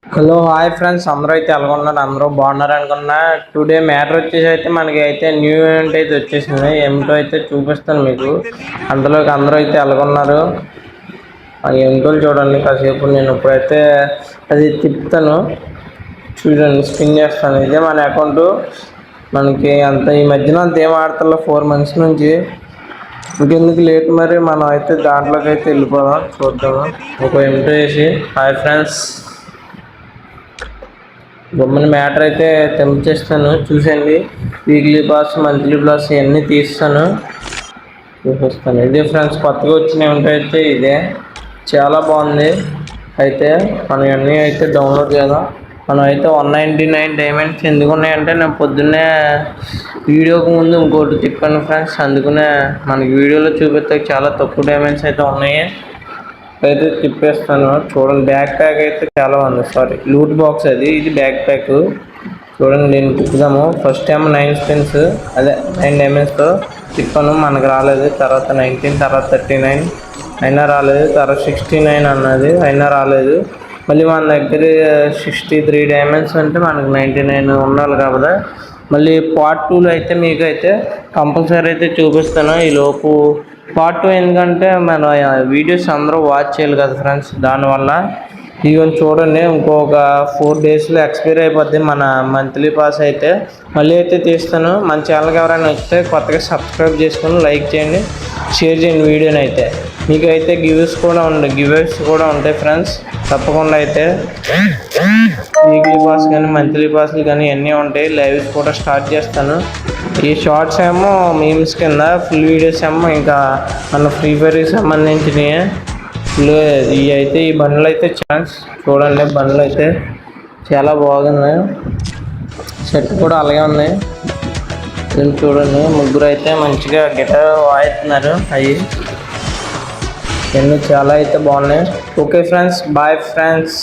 Hello hi friends, అందరూ అయితే ఎలాగొన్నారు? అందరూ బాగున్నారు అనుకున్నా. టుడే మ్యాటర్ వచ్చేసి అయితే మనకి అయితే న్యూ ఈవెంట్ అయితే వచ్చేసింది. ఏమిటో అయితే చూపిస్తాను మీకు. అందులోకి అందరూ అయితే ఎలాగొన్నారు ఆ ఏమిటో చూడండి. కాసేపు నేను ఇప్పుడైతే అది తిప్పుతాను చూడండి, స్పిన్ చేస్తాను. ఇదే మన అకౌంట్. మనకి అంత ఈ మధ్యన అంత ఏం ఆడతల్లో 4 months నుంచి. ఇంకెందుకు లేట్, మరి మనం అయితే దాంట్లోకి అయితే వెళ్ళిపోదాం, చూద్దాము. ఒక ఏమిటో వేసి హాయ్ ఫ్రెండ్స్, బొమ్మని మ్యాటర్ అయితే తెంచేస్తాను చూసండి. వీక్లీ పాస్, మంత్లీ పాస్ ఇవన్నీ తీస్తాను, చూపిస్తాను. ఇదే ఫ్రెండ్స్, కొత్తగా వచ్చిన అయితే ఇదే చాలా బాగుంది. అయితే మనం ఇవన్నీ అయితే డౌన్లోడ్ చేద్దాం. మనం అయితే 199 డైమండ్స్ ఎందుకు ఉన్నాయంటే, నేను పొద్దున్నే వీడియోకి ముందు ఇంకోటి తిప్పాను ఫ్రెండ్స్. అందుకనే మనకి వీడియోలో చూపిస్తే చాలా తక్కువ డైమండ్స్ అయితే ఉన్నాయి. అయితే తిప్పేస్తాను చూడండి. బ్యాక్ ప్యాక్ అయితే చాలా ఉంది. సారీ, లూట్ బాక్స్ అది, ఇది బ్యాక్ ప్యాక్. చూడండి, నేను తిప్పుదాము. ఫస్ట్ టైం 9 spins, అదే 9 diamondsతో తిప్పాను, మనకు రాలేదు. తర్వాత 19, తర్వాత 39 అయినా రాలేదు. తర్వాత 69 అన్నది, అయినా రాలేదు. మళ్ళీ మన దగ్గర 63 diamonds అంటే మనకు 99 ఉండాలి కదా. మళ్ళీ పార్ట్ 2లో అయితే మీకు అయితే కంపల్సరీ అయితే చూపిస్తాను. ఈలోపు పార్ట్ 2 ఎందుకంటే మన వీడియోస్ అందరూ వాచ్ చేయాలి కదా ఫ్రెండ్స్, దానివల్ల. ఇవన్నీ చూడండి, ఇంకొక 4 daysలో ఎక్స్పైర్ అయిపోద్ది మన మంత్లీ పాస్ అయితే. మళ్ళీ అయితే తీస్తాను. మన ఛానల్కి ఎవరైనా వస్తే కొత్తగా సబ్స్క్రైబ్ చేసుకొని లైక్ చేయండి, షేర్ చేయండి వీడియోని. అయితే మీకు అయితే గివ్స్ కూడా ఉంటాయి ఫ్రెండ్స్. తప్పకుండా అయితే వీక్లీ పాస్ కానీ మంత్లీ పాస్లు కానీ అన్నీ ఉంటాయి. లైవ్స్ కూడా స్టార్ట్ చేస్తాను. ఈ షార్ట్స్ ఏమో మీమ్స్ కింద, ఫుల్ వీడియోస్ ఏమో ఇంకా మన ఫ్రీ ఫైర్కి సంబంధించినవి. ఇవి అయితే ఈ బండ్లు అయితే ఛాన్స్ చూడండి. బండ్లు అయితే చాలా బాగున్నాయి. షర్ట్ కూడా అలాగే ఉన్నాయి. చూడండి, ముగ్గురు అయితే మంచిగా గిటార్ వాయిస్తున్నారు. అవి ఎన్ని చాలా అయితే బాగున్నాయి. Okay friends, bye friends.